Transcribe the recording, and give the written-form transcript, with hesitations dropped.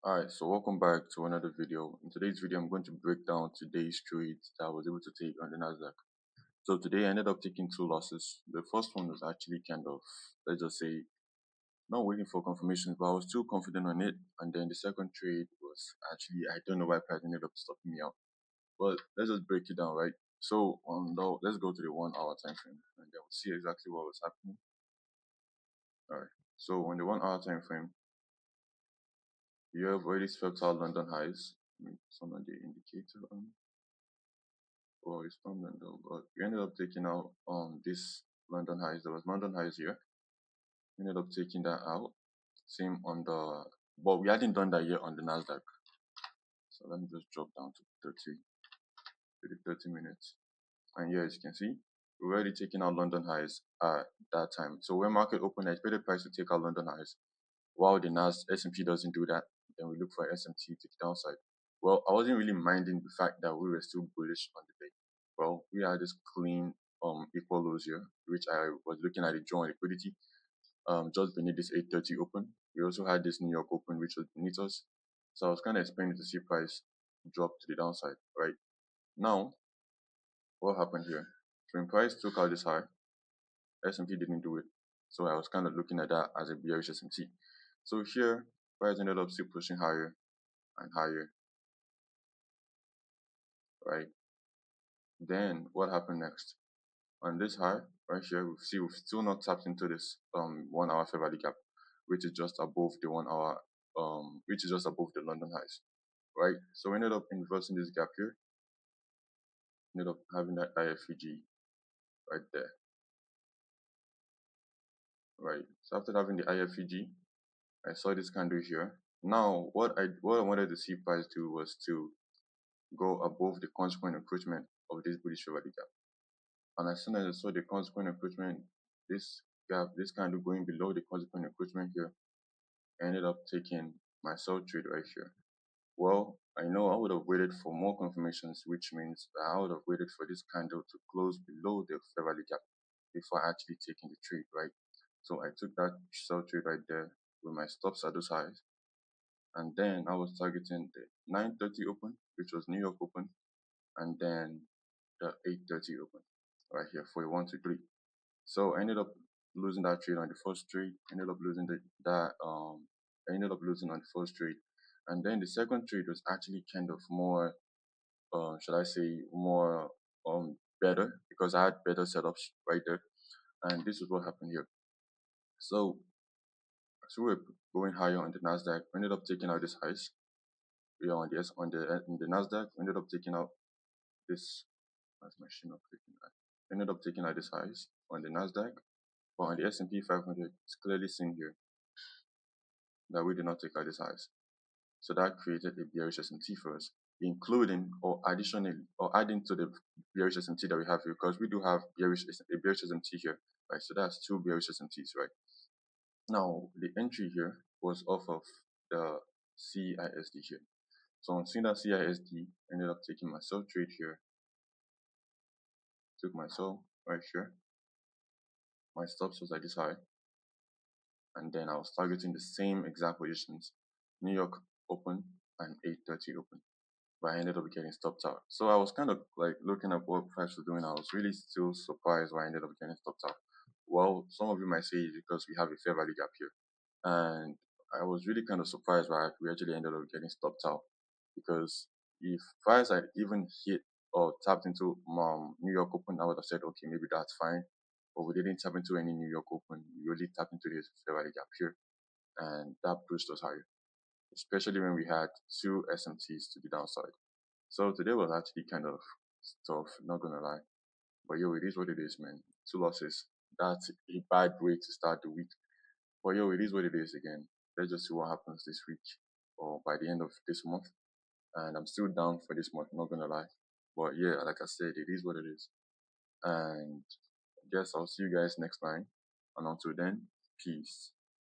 Alright, so welcome back to another video. In today's video, I'm going to break down today's trades that I was able to take on the NASDAQ. So today I ended up taking two losses. The first one was actually kind of, let's just say, not waiting for confirmation, but I was too confident on it. And then the second trade was actually, I don't know why price ended up stopping me out. But let's just break it down, right? So let's go to the 1 hour time frame and then we'll see exactly what was happening. Alright, so on the 1 hour time frame, you have already swept out London highs. Some of the indicator well, it's from London, but we ended up taking out this London highs. There was London highs here. We ended up taking that out. Same on the, but we hadn't done that yet on the NASDAQ. So let me just drop down to 30 minutes. And here, as you can see, we're already taking out London highs at that time. So when market opened, I expected price to take out London highs. While the S&P doesn't do that, then we look for SMT to the downside. Well, I wasn't really minding the fact that we were still bullish on the day. Well, we had this clean equal lows here, which I was looking at the draw on liquidity just beneath this 830 open. We also had this New York open, which was beneath us. So I was kind of expecting to see price drop to the downside, right? Now, what happened here? So when price took out this high, S&P didn't do it. So I was kind of looking at that as a bearish SMT. So here, price ended up still pushing higher and higher, right? Then what happened next? On this high right here, we've still not tapped into this 1 hour fair value gap, which is just above the 1 hour which is just above the London highs, right? So we ended up inversing this gap here, ended up having that IFVG right there, right? So after having the IFVG, I saw this candle here. Now what I wanted to see price do was to go above the consequent encroachment of this bullish fair value gap. And as soon as I saw the consequent encroachment, this gap, this candle going below the consequent encroachment here, I ended up taking my sell trade right here. Well, I know I would have waited for more confirmations, which means that I would have waited for this candle to close below the fair value gap before actually taking the trade, right? So I took that sell trade right there with my stops at those highs. And then I was targeting the 930 open, which was New York open, and then the 830 open right here for a 1 to 3. So I ended up losing that trade on the first trade. Ended up losing I ended up losing on the first trade, and then the second trade was actually kind of more, should I say, more better because I had better setups right there, and this is what happened here. So we're going higher on the NASDAQ. We ended up taking out this highs. We are on the NASDAQ. We ended up taking out this. That's my machine not clicking that. Ended up taking out this highs on the NASDAQ. But on the SMT500, it's clearly seen here that we did not take out these highs. So that created a bearish SMT for us, including or additionally or adding to the bearish SMT that we have here, because we do have a bearish SMT here, right? So that's two bearish SMTs, right? Now the entry here was off of the CISD here. So on seeing that CISD, ended up taking my sell trade here. Took my sell right here. My stops was at this high. And then I was targeting the same exact positions, New York open and 830 open, but I ended up getting stopped out. So I was kind of like looking at what price was doing. I was really still surprised why I ended up getting stopped out. Well, some of you might say it's because we have a fair value gap here, and I was really kind of surprised why we actually ended up getting stopped out, because if price had even hit or tapped into New York open, I would have said, okay, maybe that's fine. But we didn't tap into any New York open. We really tapped into this fair value gap here, and that pushed us higher, especially when we had two SMTs to the downside. So today was actually kind of tough, not gonna lie. But yo, it is what it is, man. Two losses. That's a bad way to start the week. But yo, it is what it is again. Let's just see what happens this week or by the end of this month. And I'm still down for this month, not gonna lie. But yeah, like I said, it is what it is. And I guess I'll see you guys next time. And until then, peace.